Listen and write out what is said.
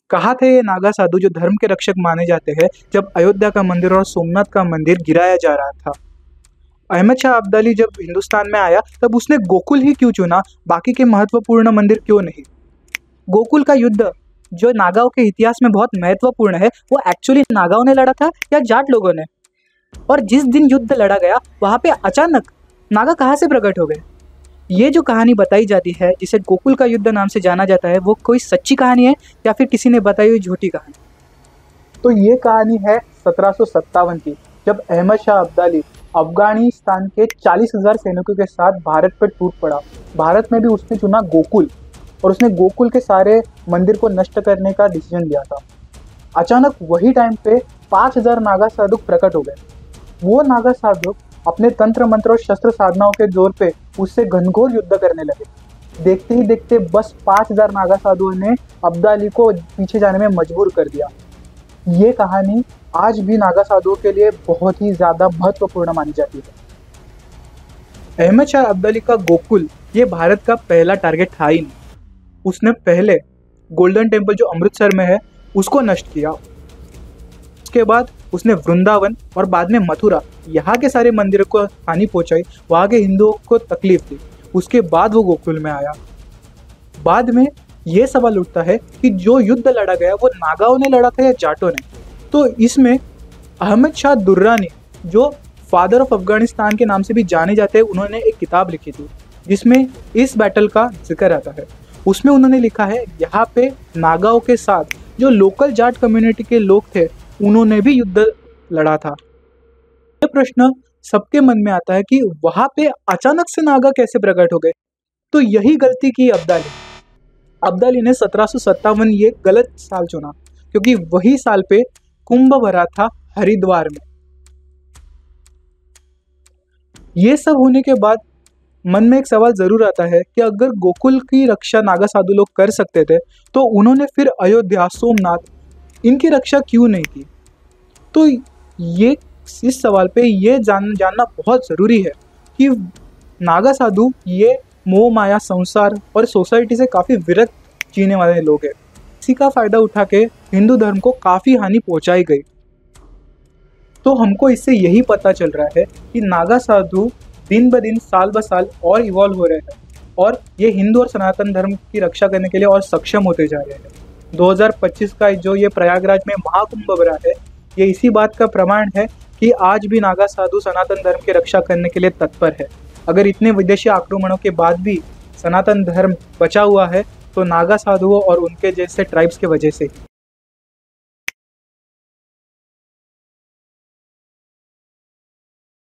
कहा थे ये नागा साधु जो धर्म के रक्षक माने जाते हैं जब अयोध्या का मंदिर और सोमनाथ का मंदिर गिराया जा रहा था। अहमद शाह अब्दाली जब हिंदुस्तान में आया तब उसने गोकुल ही क्यों चुना, बाकी के महत्वपूर्ण मंदिर क्यों नहीं? गोकुल का युद्ध जो नागाओं के इतिहास में बहुत महत्वपूर्ण है, वो एक्चुअली नागाओं ने लड़ा था या जाट लोगों ने? और जिस दिन युद्ध लड़ा गया वहाँ पे अचानक नागा कहाँ से प्रकट हो गए? ये जो कहानी बताई जाती है जिसे गोकुल का युद्ध नाम से जाना जाता है, वो कोई सच्ची कहानी है या फिर किसी ने बताई हुई झूठी कहानी? तो ये कहानी है 1757 की, जब अहमद शाह अब्दाली अफगानिस्तान के 40,000 सैनिकों के साथ भारत पर टूट पड़ा। भारत में भी उसने चुना गोकुल और उसने गोकुल के सारे मंदिर को नष्ट करने का डिसीजन लिया था। अचानक वही टाइम पे 5,000 नागा साधु प्रकट हो गए। वो नागा साधु अपने तंत्र मंत्र और शस्त्र साधनाओं के जोर पे उससे घनघोर युद्ध करने लगे। देखते ही देखते बस 5,000 नागा साधुओं ने अब्दाली को पीछे जाने में मजबूर कर दिया। ये कहानी आज भी नागा साधुओं के लिए बहुत ही ज़्यादा महत्वपूर्ण मानी जाती है। अहमद शाह अब्दाली का गोकुल ये भारत का पहला टारगेट था ही नहीं। उसने पहले गोल्डन टेम्पल जो अमृतसर में है उसको नष्ट किया। उसके बाद उसने वृंदावन और बाद में मथुरा यहाँ के सारे मंदिरों को हानि पहुंचाई, वहाँ के हिंदुओं को तकलीफ दी। उसके बाद वो गोकुल में आया। बाद में ये सवाल उठता है कि जो युद्ध लड़ा गया वो नागाओं ने लड़ा था या जाटों ने? तो इसमें अहमद शाह दुर्रानी जो फादर ऑफ अफगानिस्तान के नाम से भी जाने जाते हैं, उन्होंने एक किताब लिखी थी जिसमें इस बैटल का जिक्र आता है। उसमें उन्होंने लिखा है यहाँ पे नागाओं के साथ जो लोकल जाट कम्युनिटी के लोग थे उन्होंने भी युद्ध लड़ा था। ये प्रश्न सबके मन में आता है कि वहाँ पे अचानक से नागा कैसे प्रकट हो गए? तो यही गलती की अब्दाली ने 1757 ये गलत साल चुना क्योंकि वही साल पे कुंभ भरा था हरिद्वार में। ये सब होने के बाद मन में एक सवाल जरूर आता है कि अगर गोकुल की रक्षा नागा साधु लोग कर सकते थे तो उन्होंने फिर अयोध्या, सोमनाथ इनकी रक्षा क्यों नहीं की? तो ये इस सवाल पे ये जानना बहुत ज़रूरी है कि नागा साधु ये मोह माया, संसार और सोसाइटी से काफ़ी विरक्त जीने वाले लोग हैं। इसी का फ़ायदा उठा के हिंदू धर्म को काफ़ी हानि पहुंचाई गई। तो हमको इससे यही पता चल रहा है कि नागा साधु दिन ब दिन, साल ब साल और इवॉल्व हो रहे हैं और ये हिंदू और सनातन धर्म की रक्षा करने के लिए और सक्षम होते जा रहे हैं। 2025 का जो ये प्रयागराज में महाकुंभ भरा है, ये इसी बात का प्रमाण है कि आज भी नागा साधु सनातन धर्म की रक्षा करने के लिए तत्पर है। अगर इतने विदेशी आक्रमणों के बाद भी सनातन धर्म बचा हुआ है तो नागा साधुओं और उनके जैसे ट्राइब्स की वजह से।